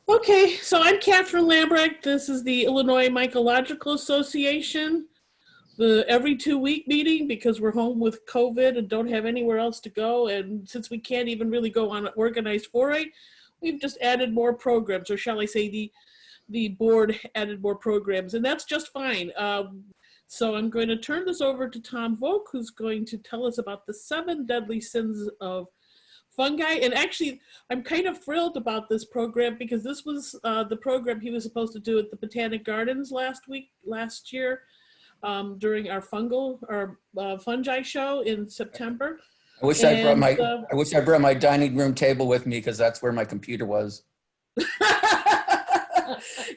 Okay, so I'm Catherine Lambrecht. This is the Illinois Mycological Association, the every 2-week meeting because we're home with COVID and don't have anywhere else to go. And since we can't even really go on an organized foray, we've just added more programs, or shall I say the board added more programs, and that's just fine. So I'm going to turn this over to Tom Volk, who's going to tell us about the 7 deadly sins of fungi. And actually, I'm kind of thrilled about this program because this was the program he was supposed to do at the Botanic Gardens last year during our fungi show in September. I wish I brought my dining room table with me because that's where my computer was.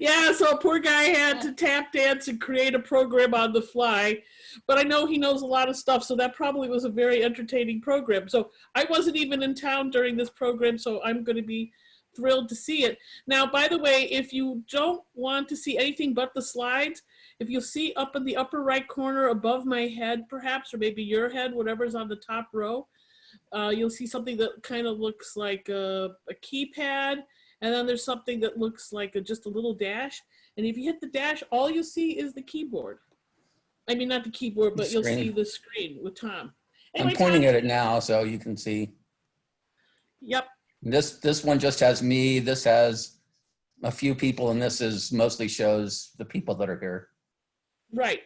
Yeah, so poor guy had to tap dance and create a program on the fly. But I know he knows a lot of stuff, so that probably was a very entertaining program. So I wasn't even in town during this program, so I'm going to be thrilled to see it. Now, by the way, if you don't want to see anything but the slides, if you'll see up in the upper right corner above my head, perhaps, or maybe your head, whatever's on the top row, you'll see something that kind of looks like a keypad. And then there's something that looks like just a little dash. And if you hit the dash, all you'll see is the keyboard. I mean, not the keyboard, but you'll see the screen with Tom. Anyway, I'm pointing at it now so you can see. Yep. This one just has me. This has a few people, and this is mostly shows the people that are here. Right.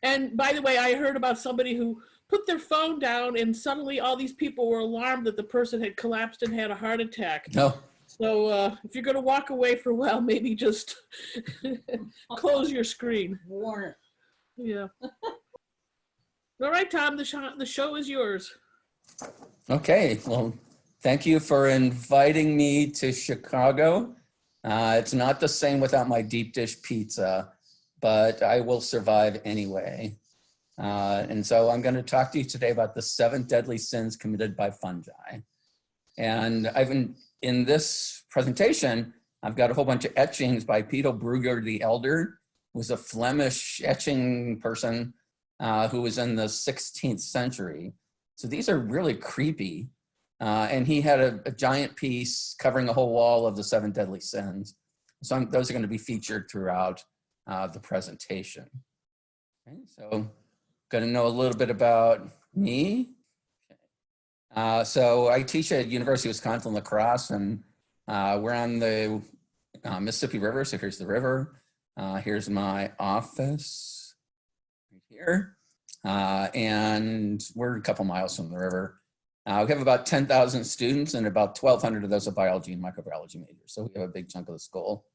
And by the way, I heard about somebody who put their phone down and suddenly all these people were alarmed that the person had collapsed and had a heart attack. No. So if you're going to walk away for a while, maybe just close your screen. Warn. Yeah. All right, Tom, the show is yours. Okay, well, thank you for inviting me to Chicago. It's not the same without my deep dish pizza, but I will survive anyway. And so I'm going to talk to you today about the 7 deadly sins committed by fungi. And in this presentation, I've got a whole bunch of etchings by Peter Brugger the Elder, who was a Flemish etching person who was in the 16th century. So these are really creepy. And he had a giant piece covering a whole wall of the 7 deadly sins. So those are going to be featured throughout the presentation. Okay, so going to know a little bit about me. So I teach at University of Wisconsin La Crosse, and we're on the Mississippi River. So here's the river. Here's my office right here. And we're a couple miles from the river. We have about 10,000 students, and about 1,200 of those are biology and microbiology majors. So we have a big chunk of the school.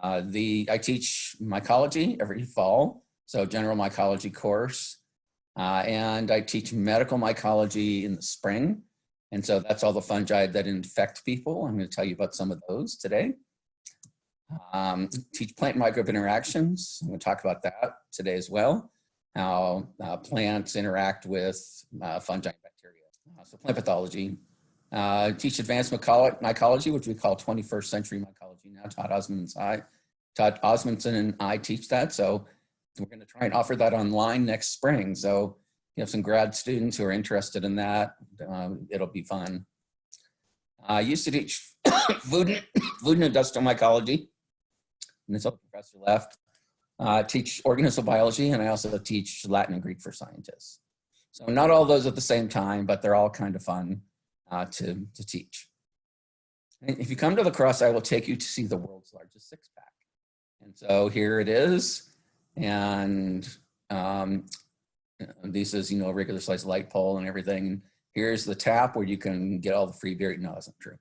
I teach mycology every fall, so general mycology course. And I teach medical mycology in the spring. And so that's all the fungi that infect people. I'm going to tell you about some of those today. Teach plant microbe interactions. I'm going to talk about that today as well. How plants interact with fungi and bacteria. So plant pathology. Teach advanced mycology, which we call 21st century mycology now. Todd Osmondson and I teach that. So we're going to try and offer that online next spring. So you have some grad students who are interested in that. It'll be fun. I used to teach food and industrial mycology. And this other professor left. Teach organismal biology, and I also teach Latin and Greek for scientists. So not all those at the same time, but they're all kind of fun to teach. And if you come to La Crosse, I will take you to see the world's largest 6-pack. And so here it is. And this is, a regular size light pole and everything. Here's the tap where you can get all the free beer. No, that's not true.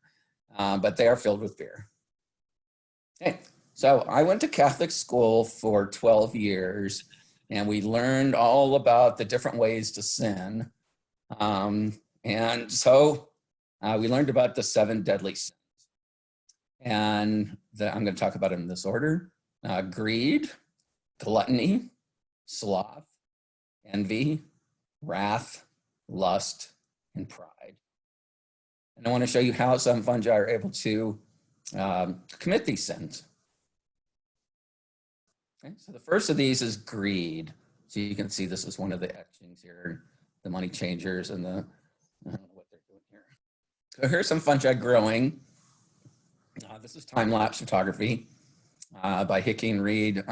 But they are filled with beer. Okay, so I went to Catholic school for 12 years, and we learned all about the different ways to sin. And so we learned about the 7 deadly sins. And I'm going to talk about them in this order. Greed, gluttony, sloth, envy, wrath, lust, and pride. And I want to show you how some fungi are able to commit these sins. Okay, so the first of these is greed. So you can see this is one of the etchings here, the money changers and the, I don't know what they're doing here. So here's some fungi growing. This is time-lapse photography by Hickey and Reed.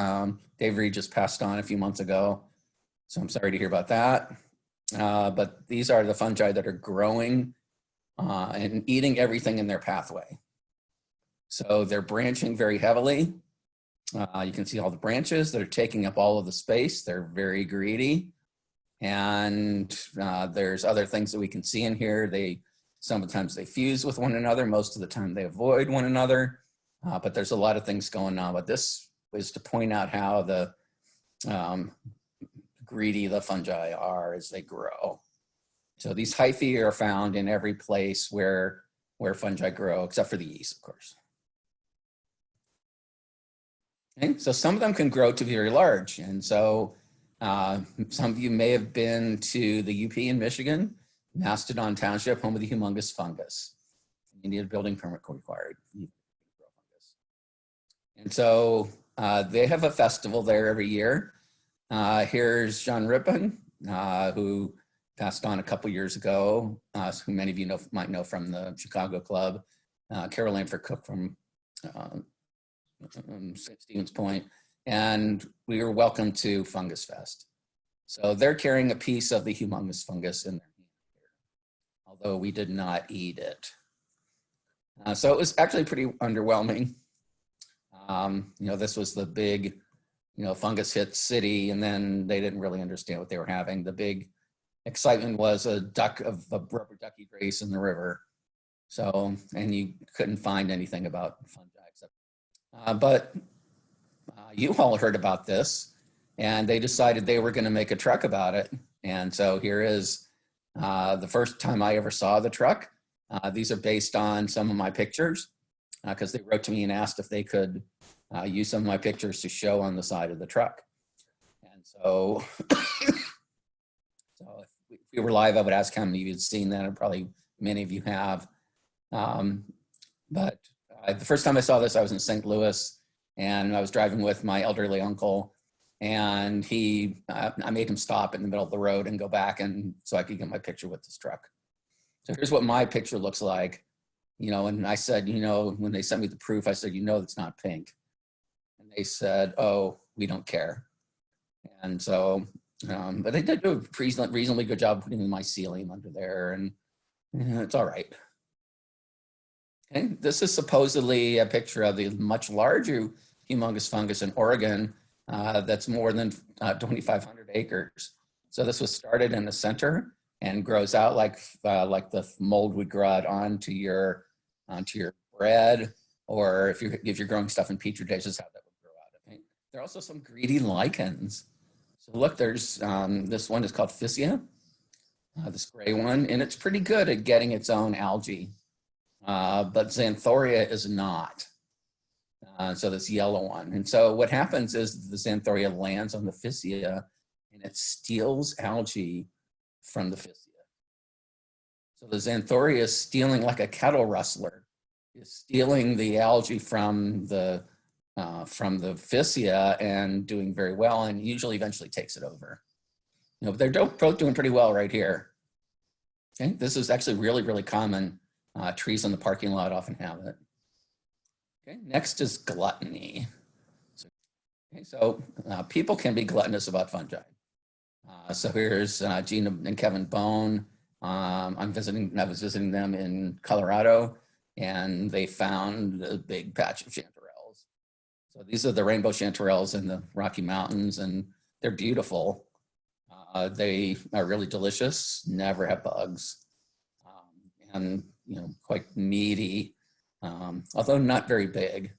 Dave Reed just passed on a few months ago, so I'm sorry to hear about that. But these are the fungi that are growing and eating everything in their pathway. So they're branching very heavily. You can see all the branches that are taking up all of the space. They're very greedy. And there's other things that we can see in here. Sometimes they fuse with one another. Most of the time they avoid one another. But there's a lot of things going on. But this was to point out how the greedy the fungi are as they grow. So these hyphae are found in every place where fungi grow, except for the yeast, of course. Okay, so some of them can grow to be very large. And so some of you may have been to the UP in Michigan, Mastodon Township, home of the humongous fungus. You need a building permit required. And so they have a festival there every year. Here's John Rippon, who passed on a couple years ago, who many of you might know from the Chicago Club, Carol Lanford Cook from St. Stevens Point, and we were welcome to Fungus Fest. So they're carrying a piece of the humongous fungus in their hand here, although we did not eat it. So it was actually pretty underwhelming. This was the big, fungus hit city, and then they didn't really understand what they were having. The big excitement was a rubber ducky race in the river. So, and you couldn't find anything about fungi except, but you all heard about this, and they decided they were going to make a truck about it. And so here is the first time I ever saw the truck. These are based on some of my pictures, because they wrote to me and asked if they could use some of my pictures to show on the side of the truck. And so, if we were live, I would ask how many of you had seen that, and probably many of you have. But the first time I saw this, I was in St. Louis, and I was driving with my elderly uncle, and I made him stop in the middle of the road and go back, and so I could get my picture with this truck. So here's what my picture looks like, and I said, when they sent me the proof, I said, it's not pink. And they said, oh, we don't care. And so, but they did do a reasonably good job putting my mycelium under there, and it's all right. Okay, this is supposedly a picture of the much larger humongous fungus in Oregon that's more than 2,500 acres. So this was started in the center and grows out like the mold would grow out onto your bread, or if you're growing stuff in petri dishes, how that would grow out. Okay? There are also some greedy lichens. So look, there's this one is called Physia, this gray one, and it's pretty good at getting its own algae. But Xanthoria is not. So this yellow one. And so what happens is the Xanthoria lands on the Physia and it steals algae from the Physia. So the Xanthoria is stealing, like a cattle rustler, is stealing the algae from the Physia and doing very well, and usually eventually takes it over. But they're both doing pretty well right here. Okay, this is actually really, really common. Trees in the parking lot often have it. Okay, next is gluttony. So people can be gluttonous about fungi. So here's Gina and Kevin Bone. I was visiting them in Colorado, and they found a big patch of chanterelles. So these are the rainbow chanterelles in the Rocky Mountains, and they're beautiful. They are really delicious, never have bugs, and quite meaty, although not very big.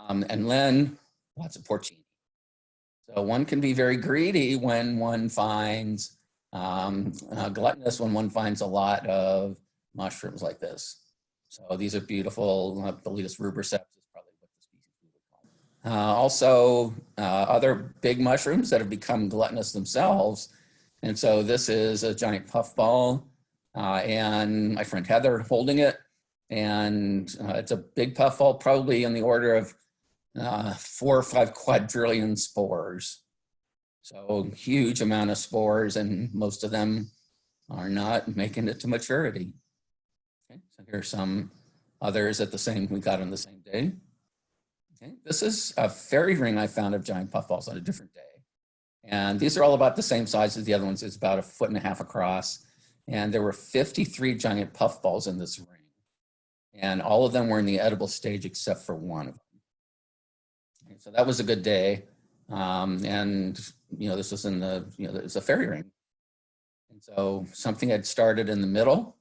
And then lots of porcini. So one can be very greedy when one finds gluttonous, when one finds a lot of mushrooms like this. So these are beautiful. Boletus rubriceps is probably what the species we would call. Also, other big mushrooms that have become gluttonous themselves. And so this is a giant puffball, and my friend Heather holding it. And it's a big puffball, probably in the order of 4 or 5 quadrillion spores. So huge amount of spores, and most of them are not making it to maturity. Okay, so here's some Others we got on the same day. Okay. This is a fairy ring I found of giant puffballs on a different day. And these are all about the same size as the other ones. It's about 1.5 feet across. And there were 53 giant puffballs in this ring. And all of them were in the edible stage except for one of them. Okay, so that was a good day. And, this was it's a fairy ring. And so something had started in the middle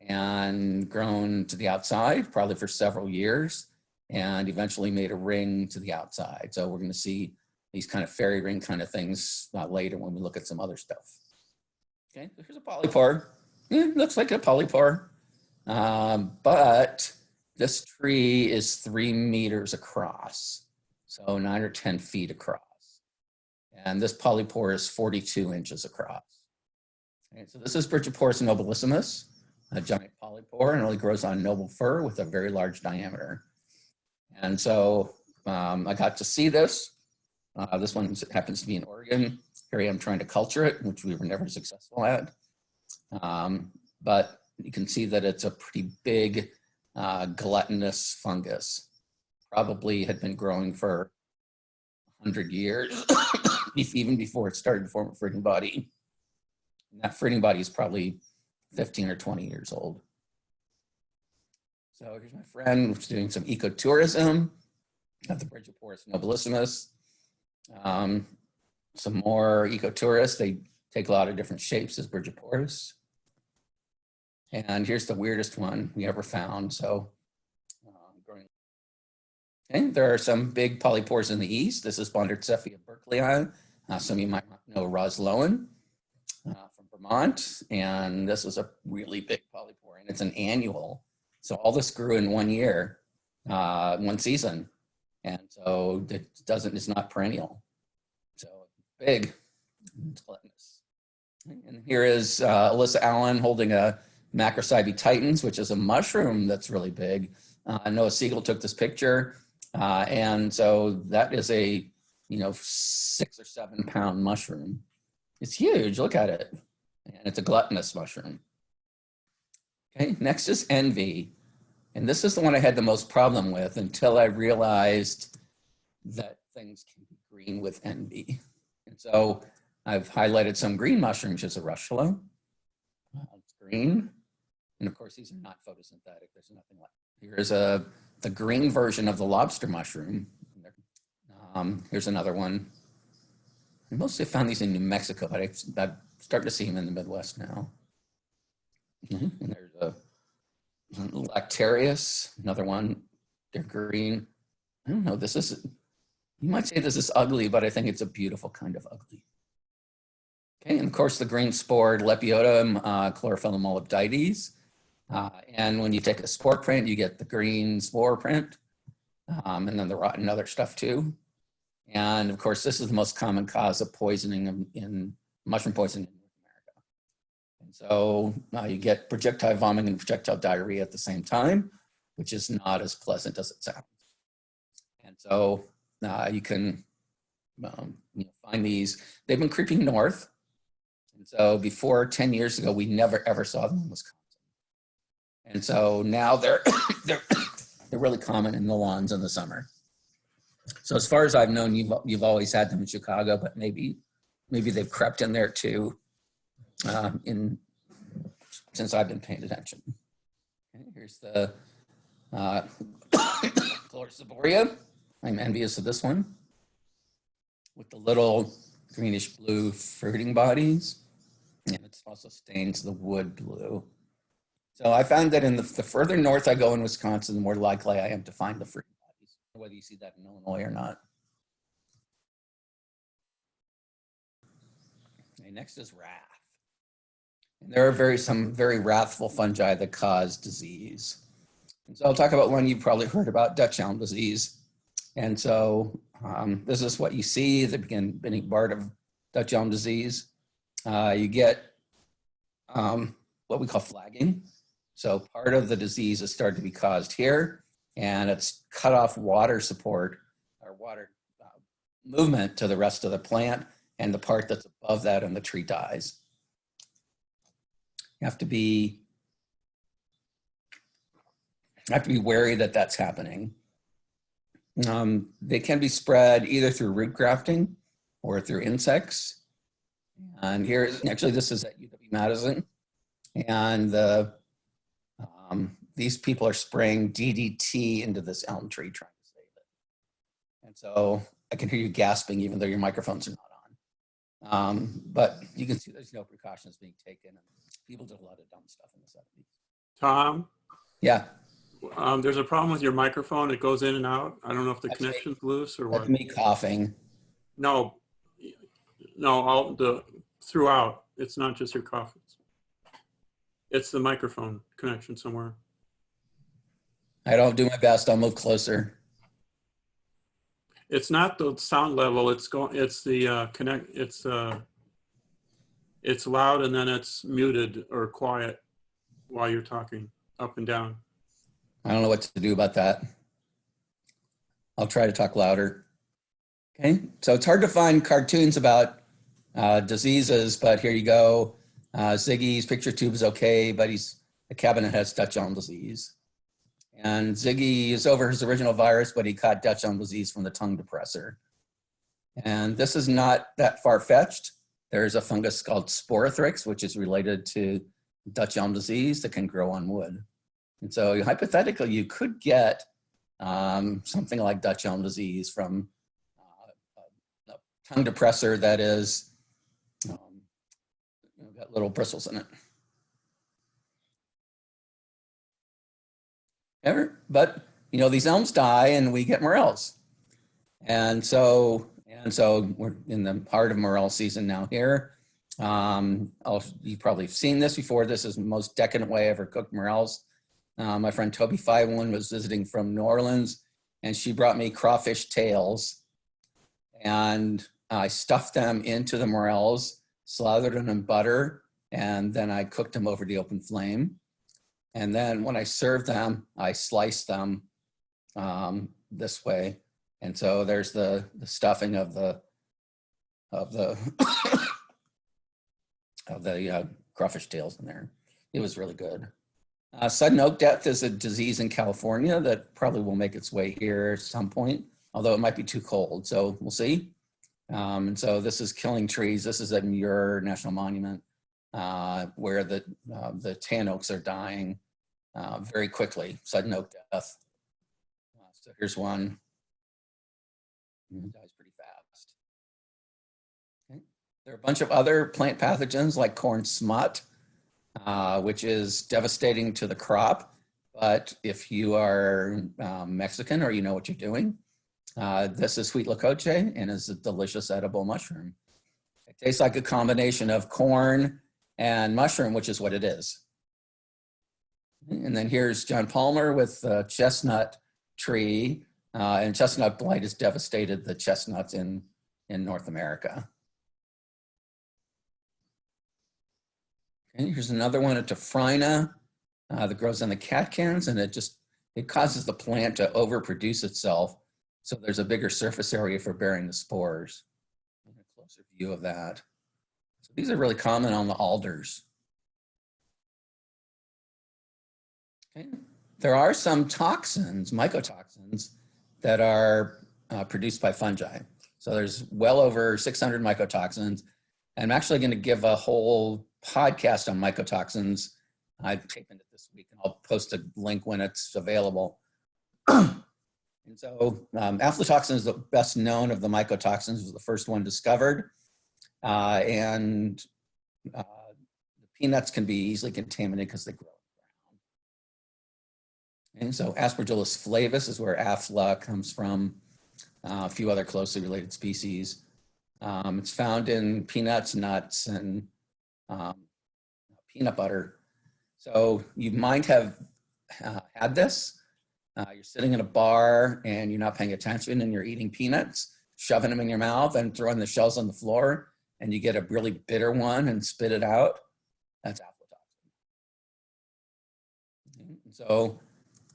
and grown to the outside, probably for several years, and eventually made a ring to the outside. So we're going to see these kind of fairy ring kind of things later when we look at some other stuff. Okay, so here's a polypore. Yeah, looks like a polypore. But this tree is 3 meters across, so 9 or 10 feet across. And this polypore is 42 inches across. Okay, so this is Bridgeporus nobilissimus, a giant polypore, and only grows on noble fir with a very large diameter. And so I got to see this. This one happens to be in Oregon. Here I am trying to culture it, which we were never successful at. But you can see that it's a pretty big gluttonous fungus. Probably had been growing for 100 years, even before it started to form a fruiting body. And that fruiting body is probably 15 or 20 years old. So here's my friend who's doing some ecotourism at the Bridgeporus nobilissimus. Some more ecotourists. They take a lot of different shapes as Bridgeporus. And here's the weirdest one we ever found. So okay, there are some big polypores in the east. This is Bondartzephia berkeleyi. Some of you might know Roslowen from Vermont. And this is a really big polypore, and it's an annual. So all this grew in 1 year, 1 season. And so it's not perennial. So big, it's gluttonous. And here is Alyssa Allen holding a Macrocybe titans, which is a mushroom that's really big. Noah Siegel took this picture. And so that is a, 6 or 7 pound mushroom. It's huge, look at it. And it's a gluttonous mushroom. Okay, next is envy. And this is the one I had the most problem with until I realized that things can be green with envy. And so I've highlighted some green mushrooms as a russula. It's green. And of course, these are not photosynthetic. There's nothing like it. Here's the green version of the lobster mushroom. Here's another one. I mostly found these in New Mexico, but I'm starting to see them in the Midwest now. And there's a Lactarius, another one. They're green. I don't know, you might say this is ugly, but I think it's a beautiful kind of ugly. Okay, and of course the green spored Lepiotum chlorophyllum molybdites. And when you take a spore print, you get the green spore print, and then the rotten other stuff too. And of course, this is the most common cause of poisoning in mushroom poisoning in North America. And so you get projectile vomiting and projectile diarrhea at the same time, which is not as pleasant as it sounds. And so you can find these. They've been creeping north. And so before 10 years ago, we never ever saw them in Wisconsin. And so now they're really common in the lawns in the summer. So as far as I've known, you've always had them in Chicago, but maybe they've crept in there too since I've been paying attention. Okay, here's the Chloriciboria. I'm envious of this one with the little greenish blue fruiting bodies. And it also stains the wood blue. So I found that in the further north I go in Wisconsin, the more likely I am to find the fruiting bodies, whether you see that in Illinois or not. Okay, next is wrath. And there are some very wrathful fungi that cause disease. And so I'll talk about one you've probably heard about, Dutch elm disease. And so this is what you see, the beginning part of Dutch elm disease. You get what we call flagging. So part of the disease has started to be caused here, and it's cut off water support or water movement to the rest of the plant, and the part that's above that and the tree dies. You have to be have to be wary that that's happening. They can be spread either through root grafting or through insects. And here's, actually this is at UW-Madison. And these people are spraying DDT into this elm tree trying to save it. And so I can hear you gasping even though your microphones are not on. But you can see there's no precautions being taken. And people did a lot of dumb stuff in the 70s. Tom? Yeah. There's a problem with your microphone. It goes in and out. I don't know if the connection's loose or what. That's me coughing. No, throughout. It's not just your cough. It's the microphone connection somewhere. I don't do my best. I'll move closer. It's not the sound level. It's the connect. It's loud and then it's muted or quiet while you're talking up and down. I don't know what to do about that. I'll try to talk louder. Okay, so it's hard to find cartoons about diseases, but here you go. Ziggy's picture tube is okay, but the cabinet has Dutch elm disease. And Ziggy is over his original virus, but he caught Dutch elm disease from the tongue depressor. And this is not that far-fetched. There's a fungus called Sporothrix, which is related to Dutch elm disease that can grow on wood. And so hypothetically, you could get something like Dutch elm disease from a tongue depressor that is got little bristles in it. But these elms die and we get morels. And so we're in the heart of morel season now here. You've probably seen this before. This is the most decadent way I ever cooked morels. My friend Toby Fiveone was visiting from New Orleans and she brought me crawfish tails and I stuffed them into the morels, slathered them in butter, and then I cooked them over the open flame. And then when I served them, I sliced them this way. And so there's the stuffing of the crawfish tails in there. It was really good. Sudden oak death is a disease in California that probably will make its way here at some point, although it might be too cold. So we'll see. And so this is killing trees. This is at Muir National Monument where the tan oaks are dying very quickly, sudden oak death. So here's one. It dies pretty fast. Okay. There are a bunch of other plant pathogens like corn smut, which is devastating to the crop. But if you are Mexican or you know what you're doing, this is huitlacoche and is a delicious edible mushroom. It tastes like a combination of corn and mushroom, which is what it is. And then here's John Palmer with the chestnut tree, and chestnut blight has devastated the chestnuts in North America. Okay, here's another one, a Tephrina that grows on the catkins, and it causes the plant to overproduce itself. So there's a bigger surface area for bearing the spores. A closer view of that. So these are really common on the alders. Okay. There are some toxins, mycotoxins, that are produced by fungi. So there's well over 600 mycotoxins. And I'm actually going to give a whole podcast on mycotoxins. I've taken it this week, and I'll post a link when it's available. And so aflatoxin is the best known of the mycotoxins. It was the first one discovered. The peanuts can be easily contaminated because they grow on the ground. And so Aspergillus flavus is where afla comes from, a few other closely related species. It's found in peanuts, nuts, and peanut butter. So you might have had this. You're sitting in a bar and you're not paying attention and you're eating peanuts, shoving them in your mouth and throwing the shells on the floor, and you get a really bitter one and spit it out. That's aflatoxin. So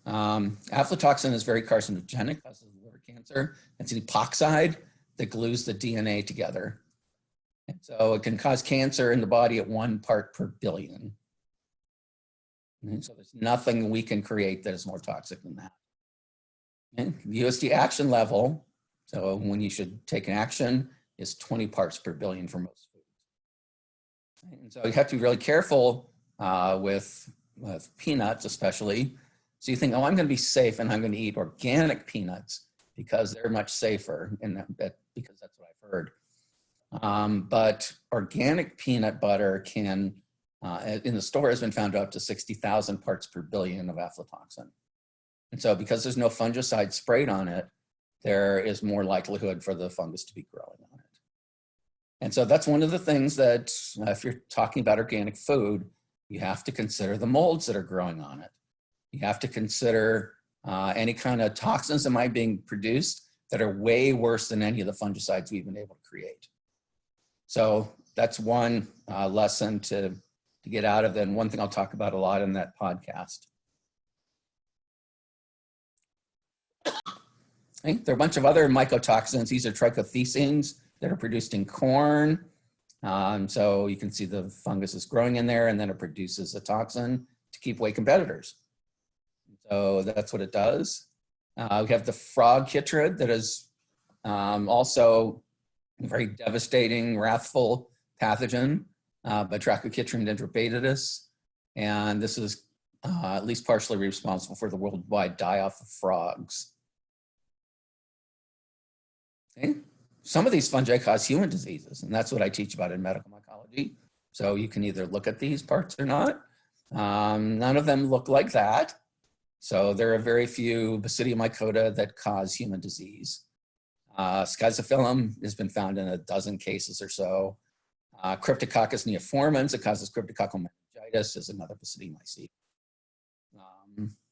aflatoxin is very carcinogenic, causes liver cancer. It's an epoxide that glues the DNA together. And so it can cause cancer in the body at 1 part per billion. And so there's nothing we can create that is more toxic than that. And the USD action level, so when you should take an action, is 20 parts per billion for most foods. And so you have to be really careful with peanuts especially. So you think, oh, I'm going to be safe and I'm going to eat organic peanuts because they're much safer, and because that's what I've heard. But organic peanut butter can, in the store, has been found up to 60,000 parts per billion of aflatoxin. And so because there's no fungicide sprayed on it, there is more likelihood for the fungus to be growing on it. And so that's one of the things that if you're talking about organic food, you have to consider the molds that are growing on it. You have to consider any kind of toxins that might be being produced that are way worse than any of the fungicides we've been able to create. So that's one lesson to get out of it, and one thing I'll talk about a lot in that podcast. Okay, there are a bunch of other mycotoxins. These are trichothecenes that are produced in corn. So you can see the fungus is growing in there, and then it produces a toxin to keep away competitors. So that's what it does. We have the frog chytrid that is also a very devastating, wrathful pathogen, Batrachochytrin dendrobatidis. And this is at least partially responsible for the worldwide die-off of frogs. Okay. Some of these fungi cause human diseases, and that's what I teach about in medical mycology. So you can either look at these parts or not. None of them look like that. So there are very few Basidiomycota that cause human disease. Schizophilum has been found in a dozen cases or so. Cryptococcus neoformans that causes cryptococcal meningitis is another Basidiomycete.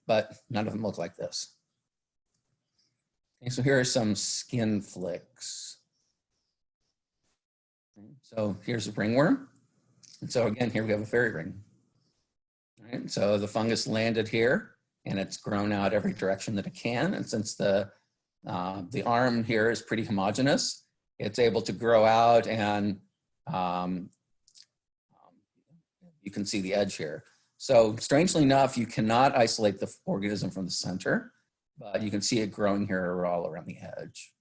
But none of them look like this. Okay, so here are some skin flicks. Okay, so here's a ringworm. And so again, here we have a fairy ring. All right, so the fungus landed here, and it's grown out every direction that it can. And since the arm here is pretty homogeneous, it's able to grow out, and you can see the edge here. So strangely enough, you cannot isolate the organism from the center, but you can see it growing here all around the edge.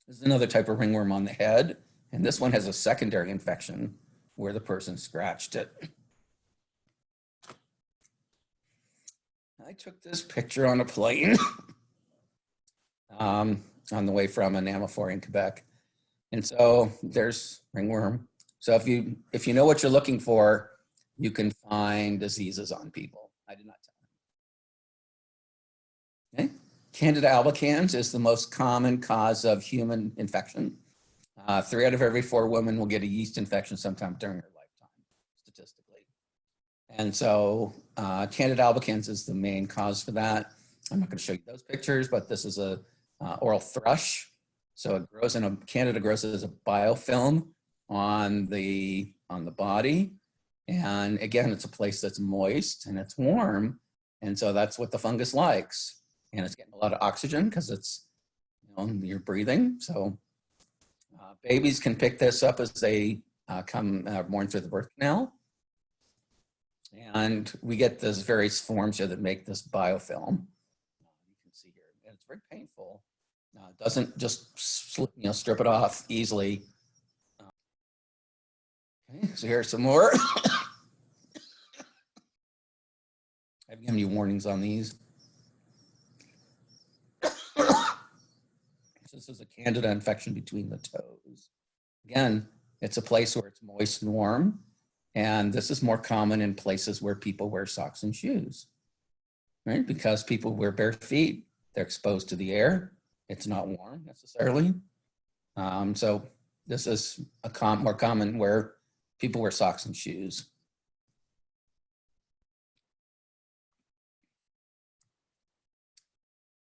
There's another type of ringworm on the head, and this one has a secondary infection where the person scratched it. I took this picture on a plane on the way from an Amphiphora in Quebec. And so there's ringworm. So if you know what you're looking for, you can find diseases on people. I did not tell you. Okay. Candida albicans is the most common cause of human infection. 3 out of every 4 women will get a yeast infection sometime during their lifetime, statistically. And so Candida albicans is the main cause for that. I'm not going to show you those pictures, but this is a oral thrush. So it grows Candida grows as a biofilm on the body. And again, it's a place that's moist and it's warm. And so that's what the fungus likes. And it's getting a lot of oxygen because it's, you're breathing. So babies can pick this up as they come born through the birth canal. And we get those various forms here that make this biofilm. You can see here, and it's very painful. It doesn't just strip it off easily. Okay, so here's some more. I've given you warnings on these. This is a Candida infection between the toes. Again, it's a place where it's moist and warm. And this is more common in places where people wear socks and shoes, right? Because people wear bare feet, they're exposed to the air. It's not warm necessarily. So this is more common where people wear socks and shoes.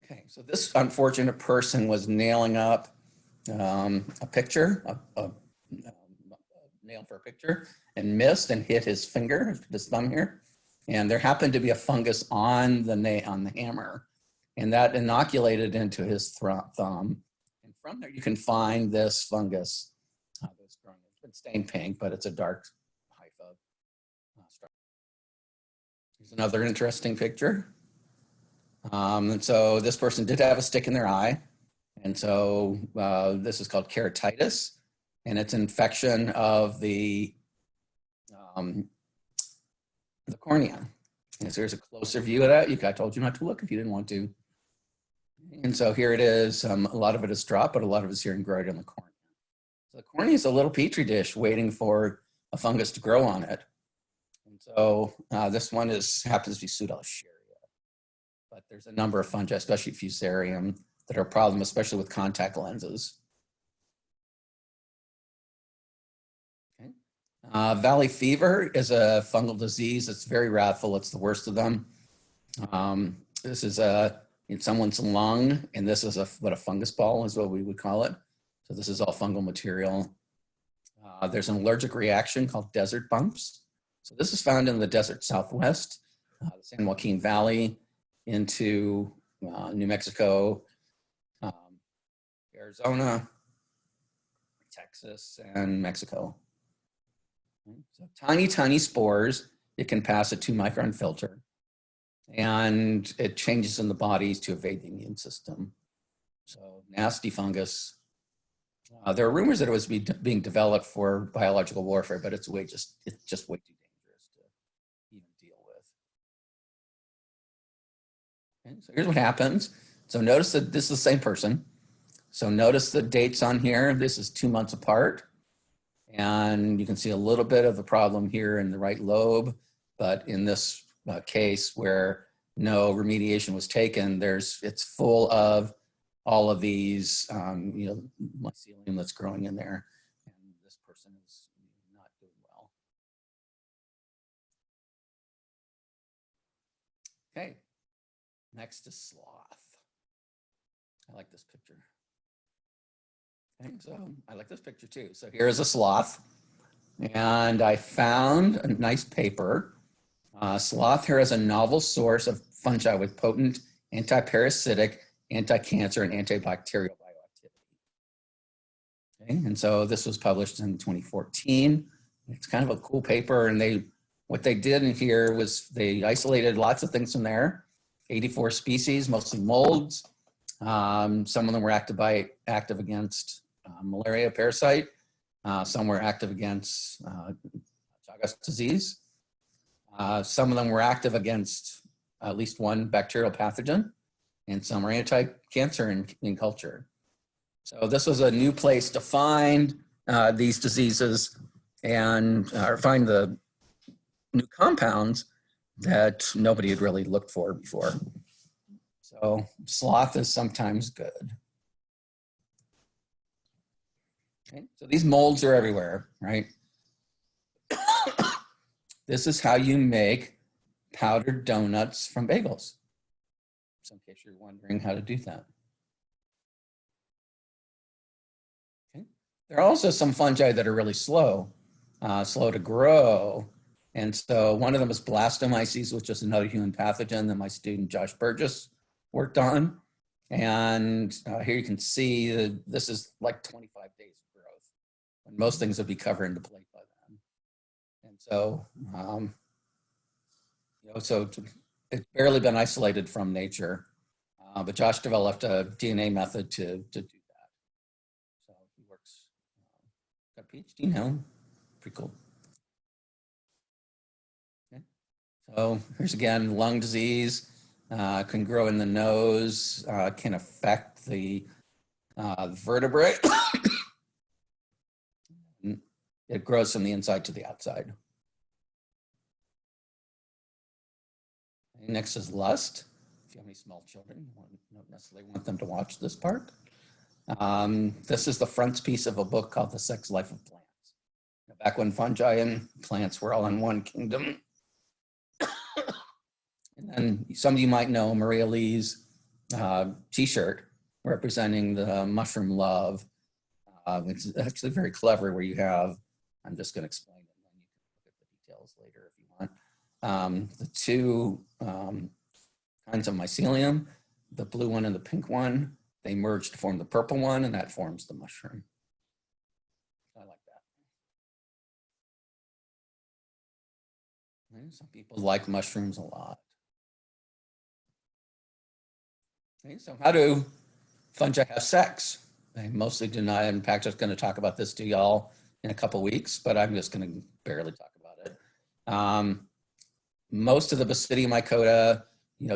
Okay, so this unfortunate person was nailing up a picture, a nail for a picture, and missed and hit his finger, his thumb here. And there happened to be a fungus on the hammer, and that inoculated into his thumb. And from there, you can find this fungus that's growing. It's been stained pink, but it's a dark hypha. Here's another interesting picture. And so this person did have a stick in their eye. And so this is called keratitis, and it's infection of the cornea. And so here's a closer view of that. I told you not to look if you didn't want to. And so here it is. A lot of it is dropped, but a lot of it is here and growing in the cornea. So the cornea is a little petri dish waiting for a fungus to grow on it. And so this one happens to be Pseudoscheria. But there's a number of fungi, especially Fusarium, that are a problem, especially with contact lenses. Okay. Valley fever is a fungal disease. It's very wrathful. It's the worst of them. This is in someone's lung, and this is what a fungus ball is what we would call it. So this is all fungal material. There's an allergic reaction called desert bumps. So this is found in the desert Southwest, the San Joaquin Valley, into New Mexico, Arizona, Texas, and Mexico. So tiny, tiny spores. It can pass a 2-micron filter, and it changes in the bodies to evade the immune system. So nasty fungus. There are rumors that it was being developed for biological warfare, but it's just way too dangerous to even deal with. Okay, so here's what happens. So notice that this is the same person. So notice the dates on here. This is 2 months apart. And you can see a little bit of the problem here in the right lobe. But in this case where no remediation was taken, it's full of all of these, mycelium that's growing in there. And this person is not doing well. Okay, next is sloth. I like this picture. Okay, so I like this picture too. So here's a sloth, and I found a nice paper. Sloth here is a novel source of fungi with potent anti-parasitic, anti-cancer, and antibacterial bioactivity. Okay, and so this was published in 2014. It's kind of a cool paper, and what they did in here was they isolated lots of things from there, 84 species, mostly molds. Some of them were active against malaria parasite. Some were active against Chagas disease. Some of them were active against at least one bacterial pathogen, and some are anti-cancer in culture. So this was a new place to find these diseases and find the new compounds that nobody had really looked for before. So sloth is sometimes good. Okay, so these molds are everywhere, right? This is how you make powdered donuts from bagels. So in case you're wondering how to do that. Okay. There are also some fungi that are really slow to grow. And so one of them is Blastomyces, which is another human pathogen that my student Josh Burgess worked on. And here you can see that this is like 25 days of growth, when most things would be covered into plate by then. And so, it's barely been isolated from nature, but Josh developed a DNA method to do that. So he works, got a PhD now, pretty cool. Okay. So here's again, lung disease. Can grow in the nose, can affect the vertebrae. It grows from the inside to the outside. Next is lust. If you have any small children, you don't necessarily want them to watch this part. This is the frontispiece of a book called The Sex Life of Plants. Back when fungi and plants were all in one kingdom. And then some of you might know Maria Lee's t-shirt representing the mushroom love. It's actually very clever where you have, I'm just going to explain it, and then you can look at the details later if you want. The two kinds of mycelium, the blue one and the pink one, they merge to form the purple one, and that forms the mushroom. I like Okay, some people like mushrooms a lot. Okay, so how do fungi have sex? They mostly do not. In fact, I'm just going to talk about this to y'all in a couple weeks, but I'm just going to barely talk about it. Most of the Basidium mycota,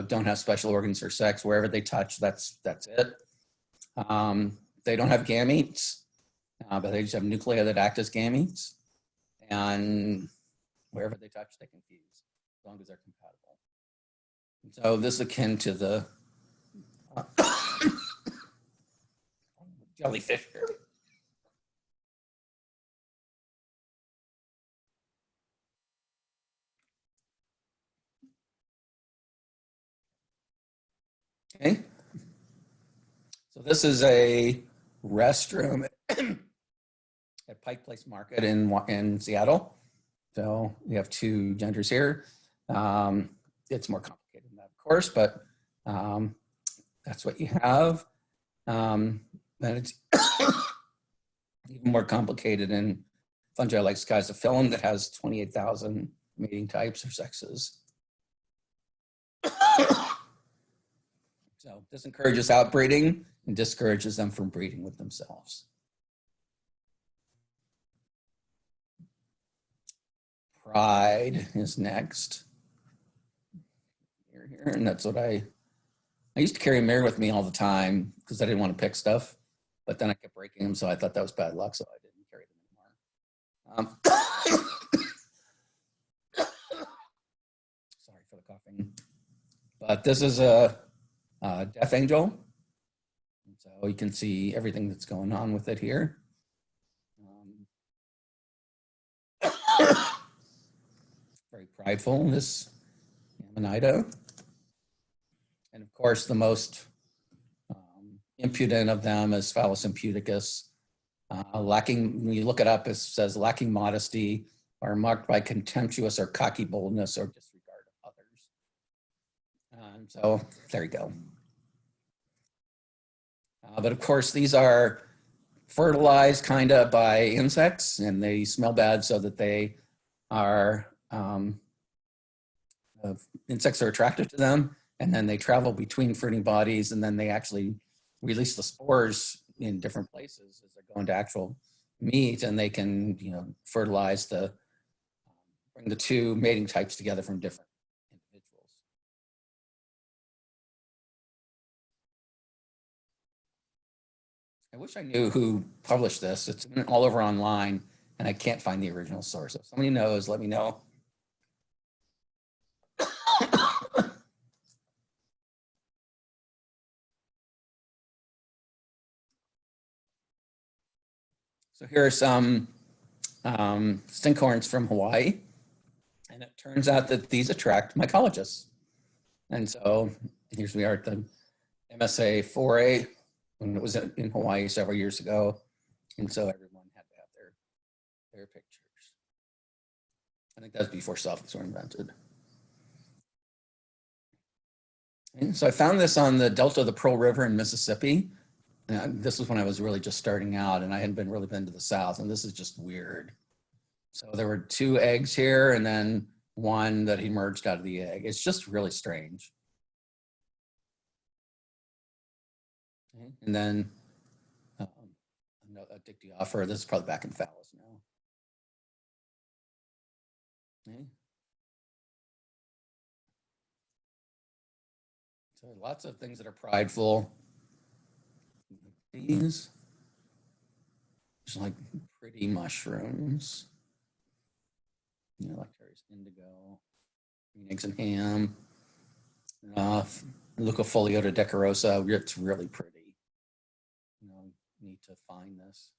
don't have special organs for sex. Wherever they touch, that's it. They don't have gametes, but they just have nuclei that act as gametes. And wherever they touch, they can fuse, as long as they're compatible. And so this is akin to the jellyfish here. Okay. So this is a restroom at Pike Place Market in Seattle. So we have two genders here. It's more complicated than that, of course, but that's what you have. And it's even more complicated in fungi like Schizophilum that has 28,000 mating types or sexes. So this encourages outbreeding and discourages them from breeding with themselves. Pride is next. Here, and that's what I used to carry a mirror with me all the time because I didn't want to pick stuff, but then I kept breaking them, so I thought that was bad luck, so I didn't carry them anymore. Sorry for the coughing. But this is a death angel. So you can see everything that's going on with it here. Very prideful, this Amanita. And of course, the most impudent of them is Phallus imputicus. When you look it up, it says lacking modesty or marked by contemptuous or cocky boldness or disregard of others. So there you go. But of course, these are fertilized kind of by insects, and they smell bad so that they are, insects are attracted to them, and then they travel between fruiting bodies, and then they actually release the spores in different places as they're going to actual meat, and they can, fertilize bring the two mating types together from different individuals. I wish I knew who published this. It's all over online, and I can't find the original source. If somebody knows, let me know. So here are some stinkhorns from Hawaii, and it turns out that these attract mycologists. And so here's we are at the MSA 4A when it was in Hawaii several years ago, and so everyone had to have their pictures. I think that's before selfies were invented. And so I found this on the Delta of the Pearl River in Mississippi. This was when I was really just starting out, and I hadn't really been to the South, and this is just weird. So there were two eggs here, and then one that emerged out of the egg. It's just really strange. Okay. And then a dictyophyra. This is probably back in Phallus now. Okay. So lots of things that are prideful. These, just like pretty mushrooms. Like there's indigo, green eggs and ham. Leucopholiota decorosa. It's really pretty. Need to find this.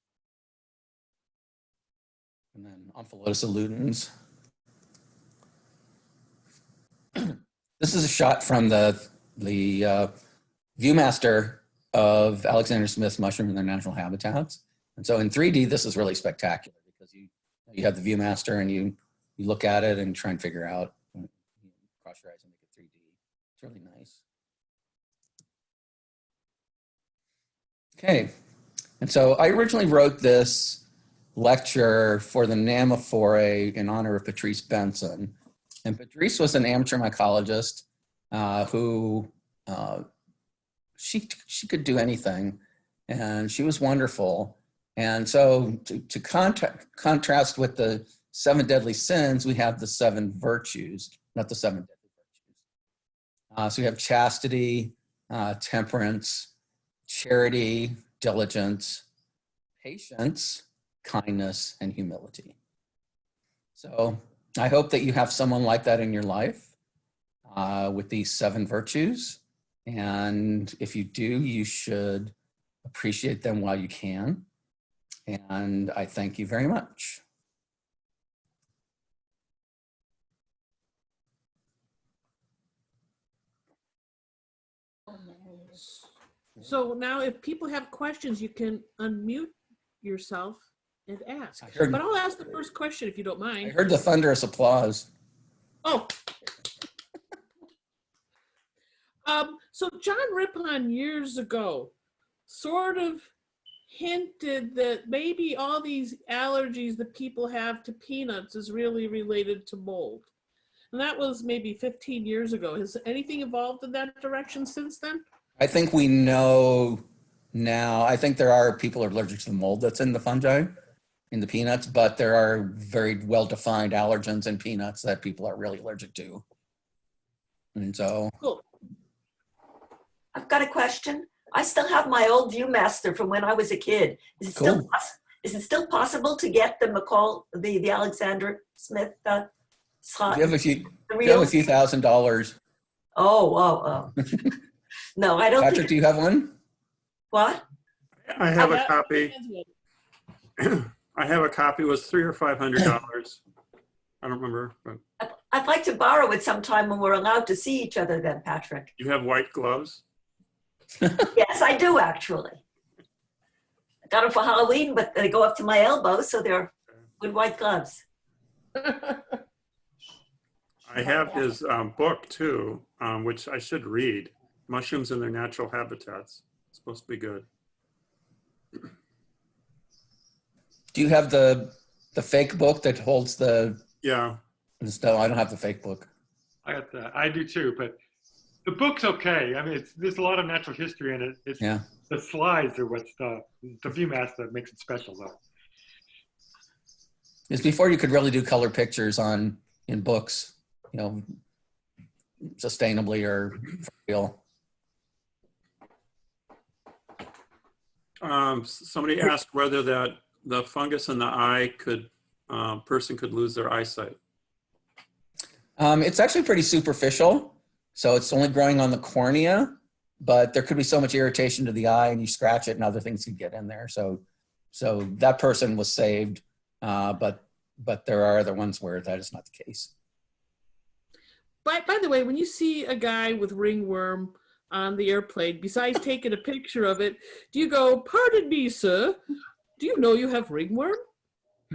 And then Omphalotus illudens. This is a shot from the Viewmaster of Alexander Smith's mushroom in their natural habitats. And so in 3D, this is really spectacular because you have the Viewmaster and you look at it and try and figure out, cross your eyes and make it 3D. It's really nice. Okay, and so I originally wrote this lecture for the NAMA 4A in honor of Patrice Benson. And Patrice was an amateur mycologist who she could do anything, and she was wonderful. And so to contrast with the 7 deadly sins, we have the 7 virtues, not the 7 deadly virtues. So we have chastity, temperance, charity, diligence, patience, kindness, and humility. So I hope that you have someone like that in your life with these 7 virtues. And if you do, you should appreciate them while you can. And I thank you very much. So now if people have questions, you can unmute yourself and ask. But I'll ask the first question if you don't mind. I heard the thunderous applause. Oh. So John Rippon years ago sort of hinted that maybe all these allergies that people have to peanuts is really related to mold. And that was maybe 15 years ago. Has anything evolved in that direction since then? I think we know now. I think there are people who are allergic to the mold that's in the fungi, in the peanuts, but there are very well-defined allergens in peanuts that people are really allergic to. And so. Cool. I've got a question. I still have my old Viewmaster from when I was a kid. Is it still possible to get the Alexander Smith slot? You have a few $1,000. Oh. No, I don't. Patrick, do you have one? What? I have a copy. I have a copy. It was $300 or $500. I don't remember. But I'd like to borrow it sometime when we're allowed to see each other then, Patrick. you have white gloves? Yes, I do actually. I got them for Halloween, but they go up to my elbow, so they're good white gloves. I have his book too, which I should read. Mushrooms in Their Natural Habitats. It's supposed to be good. Do you have the fake book that holds the? Yeah. No, I don't have the fake book. I got that. I do too, but the book's okay. I mean, there's a lot of natural history in it. Yeah. The slides are what's the Viewmaster that makes it special, though. It's before you could really do color pictures in books, sustainably or for real. Somebody asked whether the fungus in the eye person could lose their eyesight. It's actually pretty superficial. So it's only growing on the cornea, but there could be so much irritation to the eye and you scratch it and other things could get in there. So that person was saved, but there are other ones where that is not the case. By the way, when you see a guy with ringworm on the airplane, besides taking a picture of it, do you go, "Pardon me, sir, do you know you have ringworm?"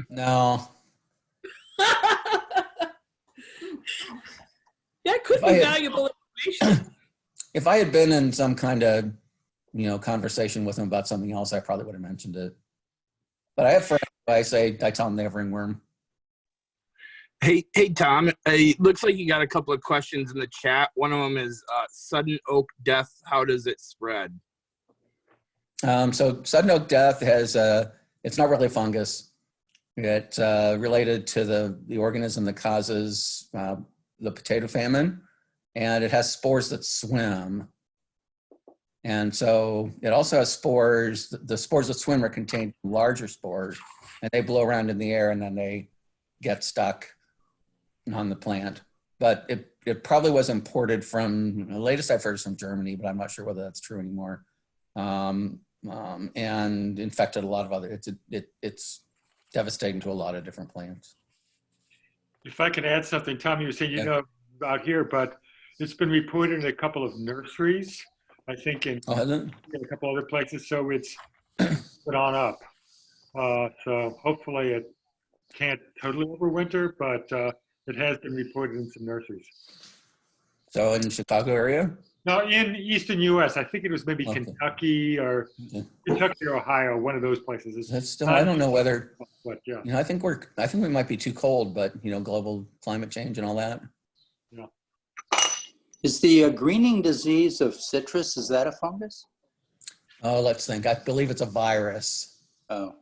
No. That could be valuable information. If I had been in some kind of, conversation with them about something else, I probably would have mentioned it. But I have friends, I tell them they have ringworm. Hey, Tom, it looks like you got a couple of questions in the chat. One of them is sudden oak death. How does it spread? So sudden oak death it's not really a fungus. It's related to the organism that causes the potato famine, and it has spores that swim. And so it also has spores. The spores that swim are contained in larger spores, and they blow around in the air, and then they get stuck on the plant. But it probably was imported from, the latest I've heard is from Germany, but I'm not sure whether that's true anymore. And infected a lot of other, it's devastating to a lot of different plants. If I can add something, Tom, you were saying you know about here, but it's been reported in a couple of nurseries, I think in a couple other places, so it's put on up. So hopefully it can't totally overwinter, but it has been reported in some nurseries. So in the Chicago area? No, in eastern U.S., I think it was maybe Okay. Kentucky or Okay. Kentucky or Ohio, one of those places. It's That's still, I don't know whether, but yeah. I think we might be too cold, but global climate change and all that. Is the greening disease of citrus, is that a fungus? Oh, let's think. I believe it's a virus, Oh,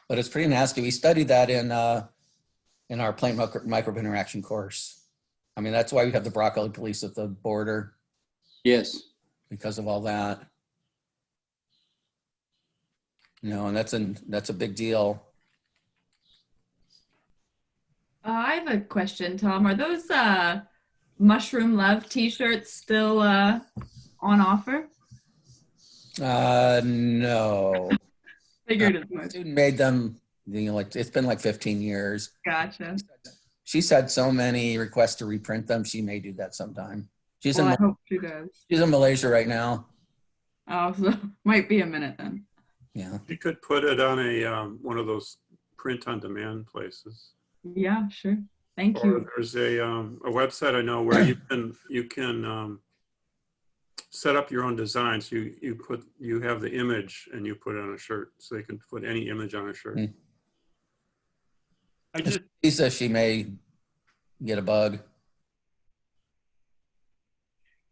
but it's pretty nasty. We studied that in our plant microbe interaction course. I mean, that's why we have the broccoli police at the border, yes. because of all that. And that's a big deal. I have a question, Tom. Are those Mushroom Love t-shirts still on offer? No. Figured it The was. student made them, it's been like 15 years. Gotcha. She's had so many requests to reprint them. She may do that sometime. She's Well, I in hope she does. she's in Malaysia right now. Oh, so might be a minute then. Yeah. You could put it on a one of those print-on-demand places. Yeah, sure. Thank Or you. there's a website I know where you can set up your own designs. You have the image and you put it on a shirt, so they can put any image on a shirt. Hmm. I just She says she may get a bug.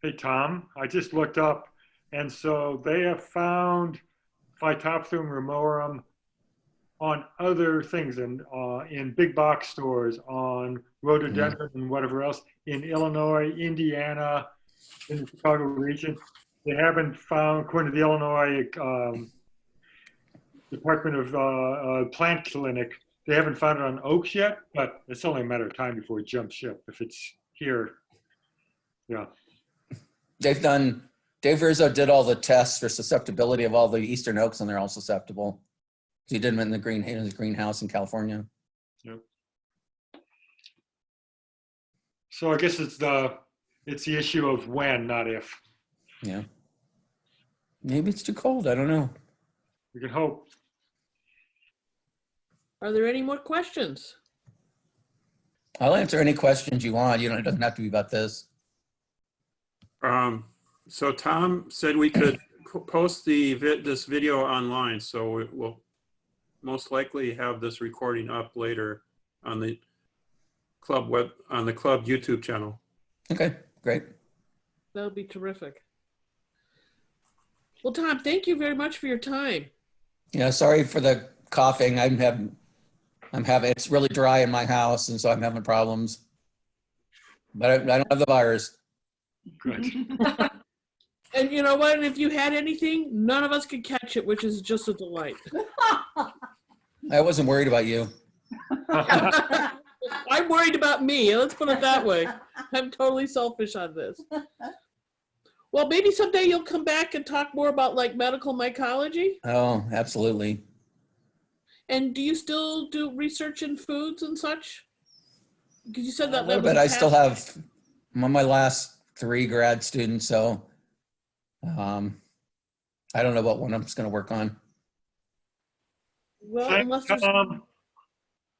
Hey, Tom, I just looked up, and so they have found Phytophthora ramorum on other things, in big box stores, on rhododendron and whatever else, in Illinois, Indiana, in the Chicago region. They haven't found, according to the Illinois Department of Plant Clinic, they haven't found it on oaks yet, but it's only a matter of time before it jumps ship. If it's here, yeah. Dave Rizzo did all the tests for susceptibility of all the eastern oaks, and they're all susceptible. He did them in his greenhouse in California. Yep. So I guess it's the issue of when, not if. Yeah. Maybe it's too cold. I don't know. We can hope. Are there any more questions? I'll answer any questions you want. It doesn't have to be about this. So Tom said we could post this video online, so we'll most likely have this recording up later on the club YouTube channel. Okay, great. That would be terrific. Well, Tom, thank you very much for your time. Yeah, sorry for the coughing. It's really dry in my house, and so I'm having problems. But I don't have the virus. Good. And you know what? If you had anything, none of us could catch it, which is just a delight. I wasn't worried about you. I'm worried about me. Let's put it that way. I'm totally selfish on this. Well, maybe someday you'll come back and talk more about like medical mycology. Oh, absolutely. And do you still do research in foods and such? Because you said that. A little bit. I still have, I'm on my last 3 grad students, so I don't know what one I'm just going to work on. Well, Thanks, unless there's. Tom.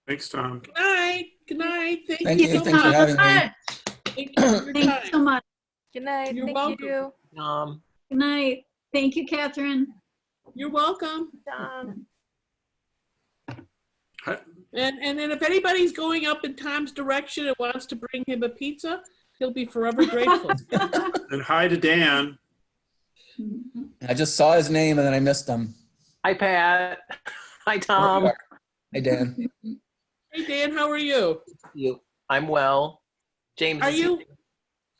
Thanks, Tom. Good night. Good night. Thank you. Thanks for having me. Thank you for your Thank you time. so much. Good night. You're Thank welcome. you. Good night. Thank you, Catherine. You're welcome. Tom. And then if anybody's going up in Tom's direction and wants to bring him a pizza, he'll be forever grateful. And hi to Dan. I just saw his name and then I missed him. Hi, Pat. Hi, Tom. Hey, Dan. Hey, Dan, how are you? I'm well. James. Are you?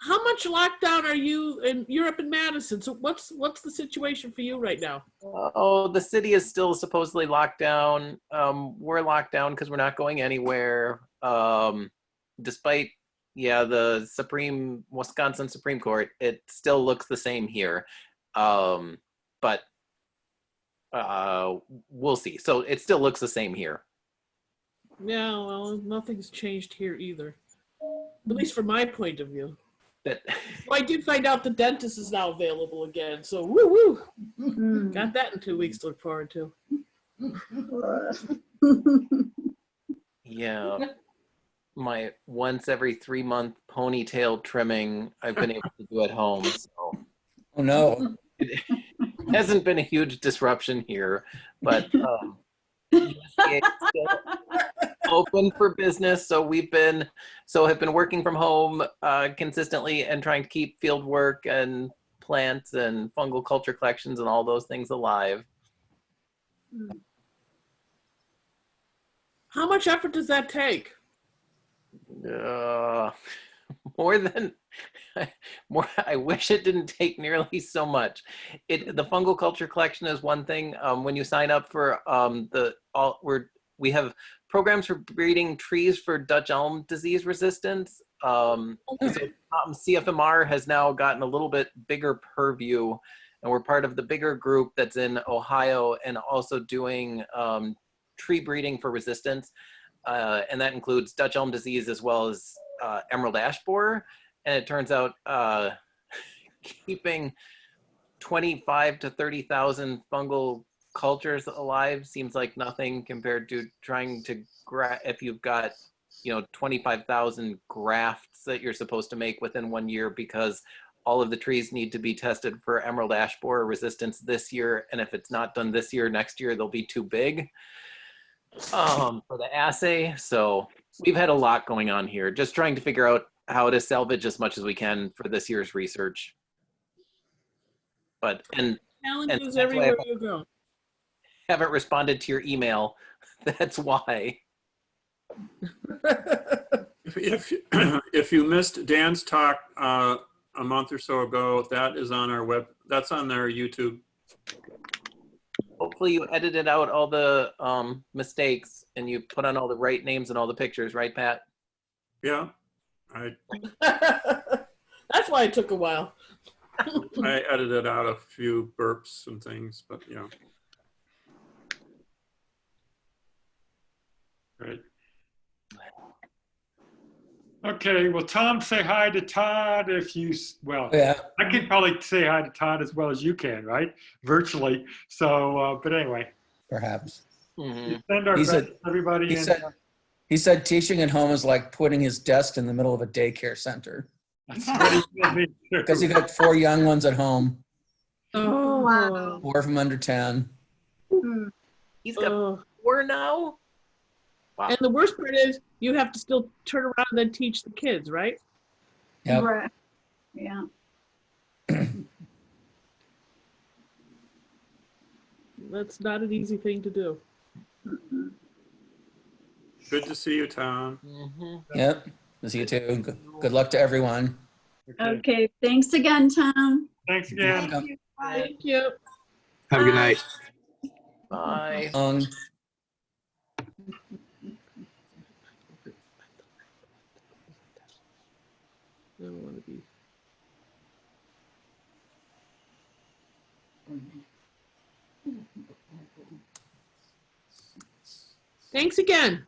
How much lockdown are you in? You're up in Madison, so what's the situation for you right now? Oh, the city is still supposedly locked down. We're locked down because we're not going anywhere. Despite, the Wisconsin Supreme Court, it still looks the same here. But we'll see. So it still looks the same here. Yeah, well, nothing's changed here either. At least from my point of view. Well, I did find out the dentist is now available again, so woo woo. Got that in 2 weeks to look forward to. Yeah. my once every 3-month ponytail trimming I've been able to do at home. So Oh, no. it hasn't been a huge disruption here, but USDA is still open for business. So have been working from home consistently and trying to keep field work and plants and fungal culture collections and all those things alive. How much effort does that take? More than I wish it didn't take nearly so much. The fungal culture collection is one thing. When you sign up for we have programs for breeding trees for Dutch elm disease resistance. So CFMR has now gotten a little bit bigger purview, and we're part of the bigger group that's in Ohio and also doing tree breeding for resistance. And that includes Dutch elm disease as well as emerald ash borer. And it turns out keeping 25 to 30,000 fungal cultures alive seems like nothing compared to trying to if you've got 25,000 grafts that you're supposed to make within 1 year, because all of the trees need to be tested for emerald ash borer resistance this year, and if it's not done this year, next year they'll be too big for the assay. So we've had a lot going on here, just trying to figure out how to salvage as much as we can for this year's research. But Challenges everywhere you go. Haven't responded to your email. That's why. If you missed Dan's talk a month or so ago, that is on our that's on their YouTube. Hopefully you edited out all the mistakes and you put on all the right names and all the pictures, right, Pat? Yeah. That's why it took a while. I edited out a few burps and things, but yeah. Great. Okay, well, Tom, say hi to Todd if you, Yeah. I could probably say hi to Todd as well as you can, right? Virtually. So, but anyway. Perhaps. Mm-hmm. Send our best to everybody. He said teaching at home is like putting his desk in the middle of a daycare center. That's what he said me too. Because he got 4 young ones at home. Oh, Wow. 4 from under 10. He's got 4 now? Wow. And the worst part is you have to still turn around and then teach the kids, right? Yep. Right. Yeah. That's not an easy thing to do. Good to see you, Tom. Mm-hmm. Yep. See you too. Good luck to everyone. Okay. Thanks again, Tom. Thanks again. Thank you. Bye. Thank you. Have a good night. Bye. I don't want to be. Thanks again.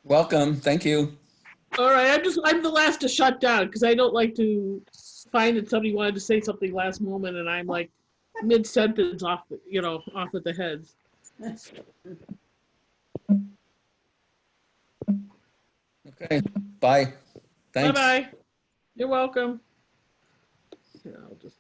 Welcome. Thank you. All right, I'm the last to shut down because I don't like to find that somebody wanted to say something last moment and I'm like mid-sentence off at the heads. Okay. Bye. Thanks. Bye-bye. You're welcome. Yeah, I'll just